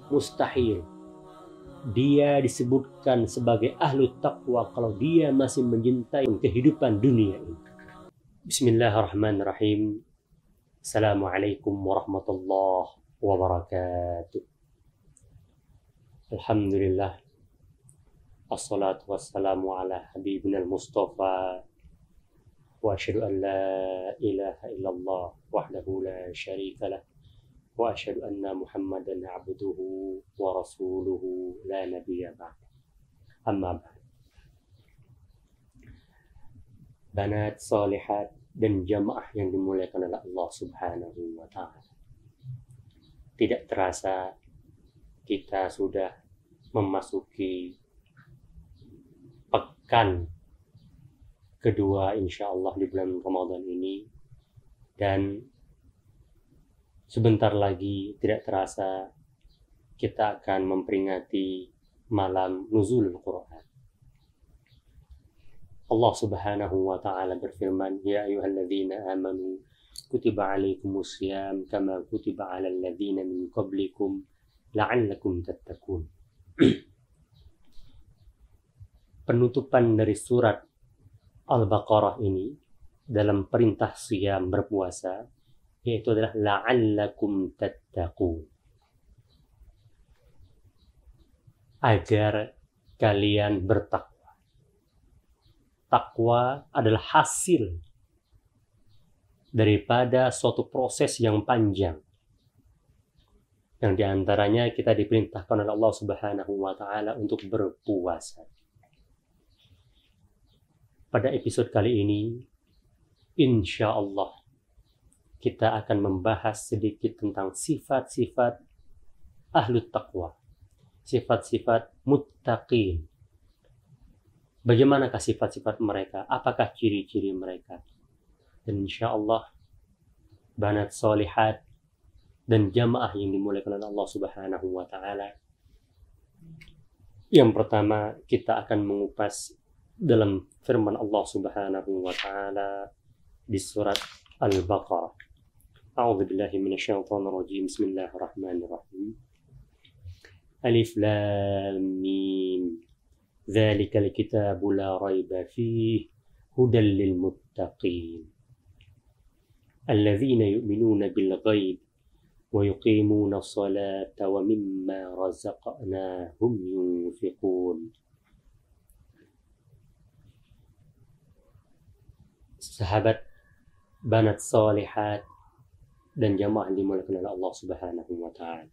mustahil dia disebutkan sebagai ahlu taqwa kalau dia masih mencintai kehidupan dunia ini. Bismillahirrahmanirrahim. Assalamualaikum warahmatullahi wabarakatuh. Alhamdulillah. Assalatu wassalamu ala habibina al-Mustafa. Wa asyhadu an la ilaha illallah wahdahu la syarika lah. Wa asyhadu anna Muhammadan abduhu wa rasuluhu la nabiyya ba'da. Amma ba'd. Banat salihat dan jamaah yang dimuliakan oleh Allah Subhanahu wa ta'ala. Tidak terasa kita sudah memasuki pekan kedua insyaallah di bulan Ramadan ini, dan sebentar lagi tidak terasa kita akan memperingati malam nuzulul Quran. Allah Subhanahu wa ta'ala berfirman, ya ayyuhalladzina amanu kutiba alaikumus syiyam kama kutiba alal ladzina min qablikum la'allakum tattaqun. Penutupan dari surat Al-Baqarah ini dalam perintah syiyam berpuasa, yaitu adalah la'allakum tattaqun, agar kalian bertakwa. Takwa adalah hasil daripada suatu proses yang panjang, yang diantaranya kita diperintahkan oleh Allah Subhanahu wa ta'ala untuk berpuasa. Pada episode kali ini, insya Allah kita akan membahas sedikit tentang sifat-sifat ahlu taqwa, sifat-sifat muttaqin. Bagaimanakah sifat-sifat mereka? Apakah ciri-ciri mereka? Dan insya Allah banat solihat dan jamaah yang dimuliakan oleh Allah Subhanahu wa ta'ala, yang pertama kita akan mengupas dalam firman Allah Subhanahu wa ta'ala di surat Al-Baqarah. A'udzu billahi minasyaitonir rajim. Bismillahirrahmanirrahim. Alif lam mim. Dzalikal kitabu la raiba fihi hudal lil muttaqin. Alladzina yu'minuna bil ghaib wa yuqimuna as-salata wa mimma razaqnahum yunfiqun. Sahabat, banat salihat dan jamaah dimuliakan oleh Allah Subhanahu wa ta'ala.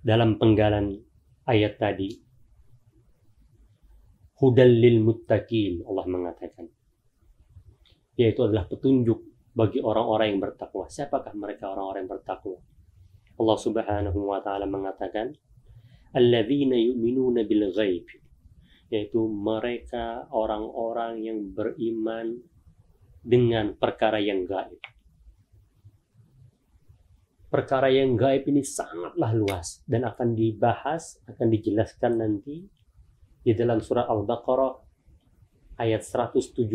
Dalam penggalan ayat tadi, hudal lil muttaqin, Allah mengatakan, yaitu adalah petunjuk bagi orang-orang yang bertakwa. Siapakah mereka orang-orang yang bertakwa? Allah Subhanahu wa ta'ala mengatakan, alladzina yu'minuna bil ghaib, yaitu mereka orang-orang yang beriman dengan perkara yang gaib. Perkara yang gaib ini sangatlah luas dan akan dibahas, akan dijelaskan nanti di dalam surah Al-Baqarah ayat 177.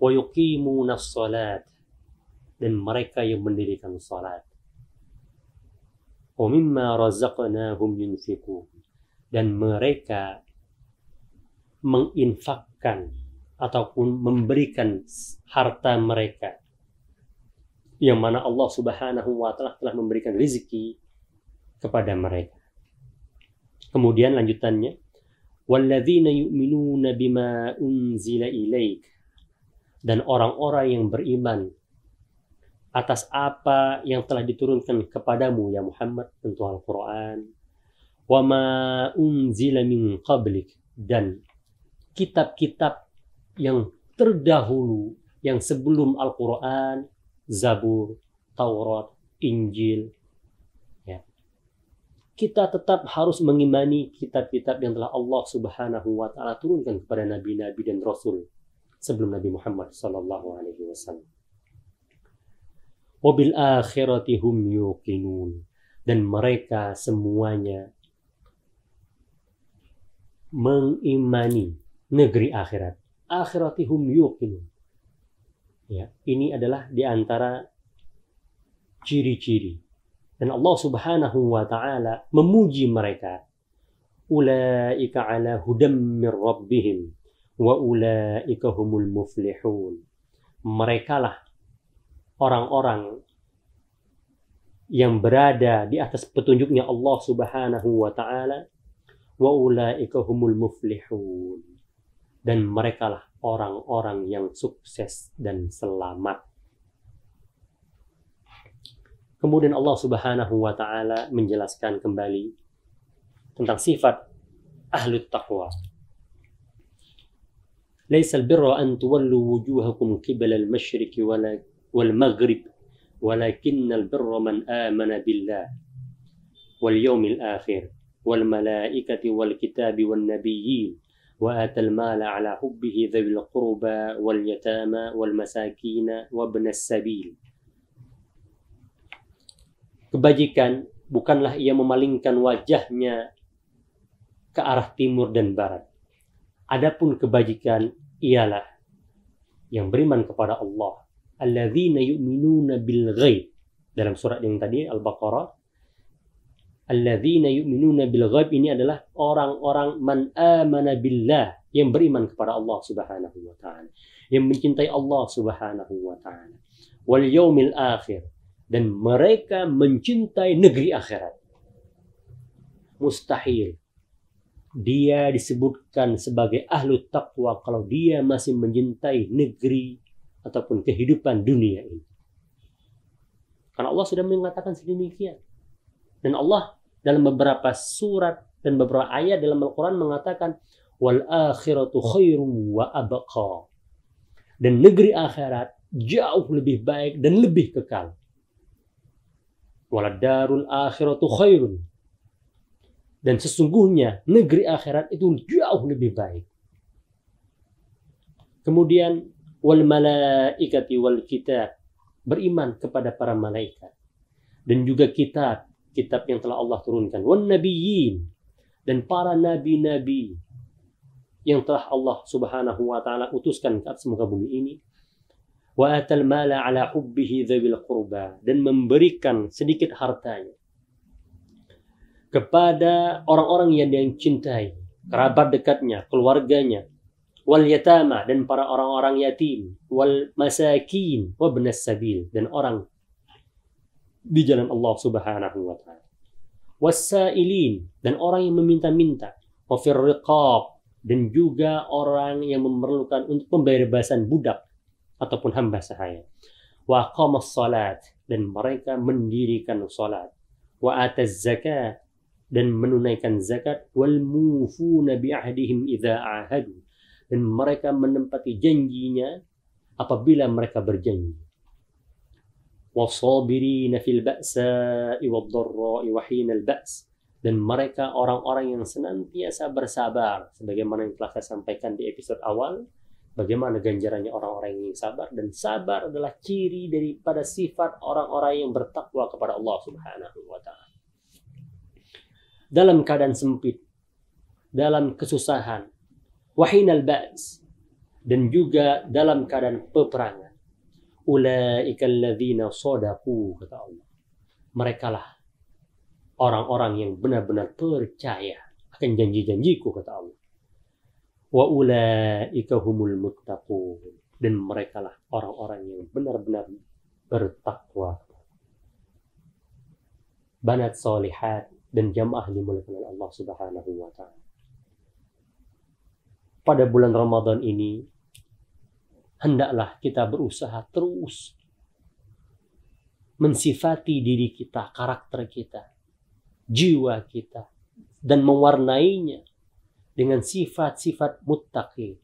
Wa yuqimuna as-salat, dan mereka yang mendirikan salat. Wa mimma razaqnahum yunfiqun, dan mereka menginfakkan ataupun memberikan harta mereka yang mana Allah Subhanahu wa ta'ala telah memberikan rezeki kepada mereka. Kemudian lanjutannya, walladzina yu'minuna bima unzila ilaik, dan orang-orang yang beriman atas apa yang telah diturunkan kepadamu ya Muhammad, tentu Al-Quran, wa ma unzila min qablik, dan kitab-kitab yang terdahulu yang sebelum Al-Quran, Zabur, Taurat, Injil. Ya. Kita tetap harus mengimani kitab-kitab yang telah Allah Subhanahu wa ta'ala turunkan kepada nabi-nabi dan rasul sebelum Nabi Muhammad sallallahu alaihi wasallam. Wabil akhirati hum yuqinun, dan mereka semuanya mengimani negeri akhirat. Akhiratihum yuqinun. Ya, ini adalah di antara ciri-ciri. Dan Allah Subhanahu wa ta'ala memuji mereka. Ulaika ala hudam min rabbihim wa ulaika humul muflihun. Merekalah orang-orang yang berada di atas petunjuknya Allah Subhanahu wa ta'ala. Wa ulaika humul muflihun. Dan merekalah orang-orang yang sukses dan selamat. Kemudian Allah Subhanahu wa ta'ala menjelaskan kembali tentang sifat ahlut taqwa. Laisal birra an tuwallu wujuhakum qibala al-masyriqi wal maghrib walakinnal birra man amana billah wal yawmil akhir wal malaikati wal kitabi wan nabiyyin wa atal mala ala hubbihi dhawil qurba wal yatama wal masakin wa ibnas sabil. Kebajikan bukanlah ia memalingkan wajahnya ke arah timur dan barat. Adapun kebajikan ialah yang beriman kepada Allah. Alladzina yu'minuna bil ghaib. Dalam surat yang tadi Al-Baqarah, alladzina yu'minuna bil ghaib ini adalah orang-orang man amana billah, yang beriman kepada Allah Subhanahu wa ta'ala, yang mencintai Allah Subhanahu wa ta'ala, wal yaumil akhir, dan mereka mencintai negeri akhirat. Mustahil dia disebutkan sebagai ahlu taqwa kalau dia masih mencintai negeri ataupun kehidupan dunia ini. Karena Allah sudah mengatakan sedemikian. Dan Allah dalam beberapa surat dan beberapa ayat dalam Al-Quran mengatakan wal akhiratu khairum wa abqa. Dan negeri akhirat jauh lebih baik dan lebih kekal. Waladarul akhiratu khairun. Dan sesungguhnya negeri akhirat itu jauh lebih baik. Kemudian wal malaikati wal kitab, beriman kepada para malaikat dan juga kitab yang telah Allah turunkan, wan nabiyyin, dan para nabi-nabi yang telah Allah Subhanahu wa ta'ala utuskan ke atas muka bumi ini. Wa atal mala ala hubbihi dzawil qurba, dan memberikan sedikit hartanya kepada orang-orang yang dia cintai, kerabat dekatnya, keluarganya, wal yatama, dan para orang-orang yatim, wal masakin wa ibnas sabil, dan orang di jalan Allah Subhanahu wa ta'ala, wasailin, dan orang yang meminta-minta, wa fir riqab, dan juga orang yang memerlukan untuk pembebasan budak ataupun hamba sahaya, wa aqamas salat, dan mereka mendirikan salat, wa ataz zakat, dan menunaikan zakat, wal mufuna bi ahdihim idza ahadu, dan mereka menempati janjinya apabila mereka berjanji, wasabirina fil ba'sa'i wad dharra'i wa hinal ba's, dan mereka orang-orang yang senantiasa bersabar, sebagaimana yang telah saya sampaikan di episode awal, bagaimana ganjarannya orang-orang yang sabar. Dan sabar adalah ciri daripada sifat orang-orang yang bertakwa kepada Allah Subhanahu wa ta'ala. Dalam keadaan sempit, dalam kesusahan, wahinal ba's, dan juga dalam keadaan peperangan. Ulaika alladzina shadaqu, kata Allah. Merekalah orang-orang yang benar-benar percaya akan janji-janjiku, kata Allah. Wa ulaika humul muttaqun, dan merekalah orang-orang yang benar-benar bertakwa. Banat solihat dan jamaah dimuliakan oleh Allah Subhanahu wa ta'ala. Pada bulan Ramadan ini hendaklah kita berusaha terus mensifati diri kita, karakter kita, jiwa kita, dan mewarnainya dengan sifat-sifat muttaqin.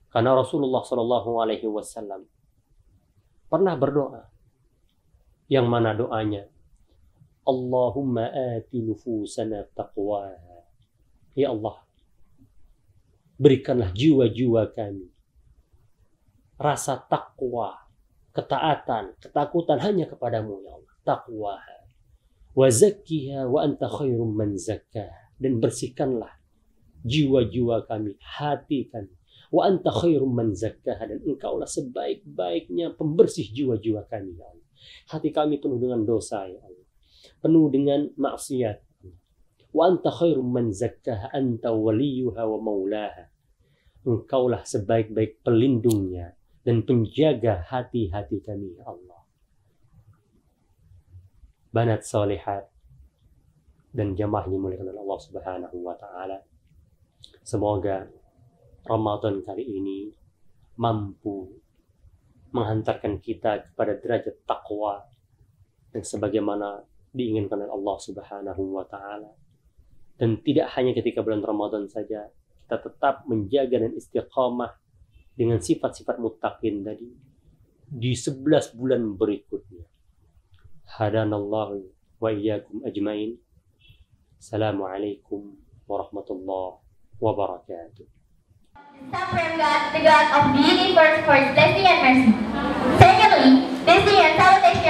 Karena Rasulullah SAW pernah berdoa, yang mana doanya, Allahumma ati nufusana taqwaha. Ya Allah, berikanlah jiwa-jiwa kami rasa takwa, ketaatan, ketakutan hanya kepadamu, ya Allah. Taqwaha. Wa zakkiha wa anta khairum man zakkaha. Dan bersihkanlah jiwa-jiwa kami, hati kami. Wa anta khairum man zakkaha, dan engkaulah sebaik-baiknya pembersih jiwa-jiwa kami, ya Allah. Hati kami penuh dengan dosa, ya Allah. Penuh dengan maksiat. Wa anta khairum man zakkaha anta waliyuha wa maulaha. Engkaulah sebaik-baik pelindungnya dan penjaga hati-hati kami, ya Allah. Banat salihat dan jamaah yang dimuliakan oleh Allah Subhanahu wa taala. Semoga Ramadan kali ini mampu menghantarkan kita kepada derajat takwa dan sebagaimana diinginkan oleh Allah Subhanahu wa taala. Dan tidak hanya ketika bulan Ramadan saja, kita tetap menjaga dan istiqamah dengan sifat-sifat muttaqin tadi di 11 bulan berikutnya. Hadanallahu wa iyyakum ajmain. Assalamualaikum warahmatullahi wabarakatuh. Stop from God, the God of the universe, for His blessing and mercy. Secondly, blessing and salutation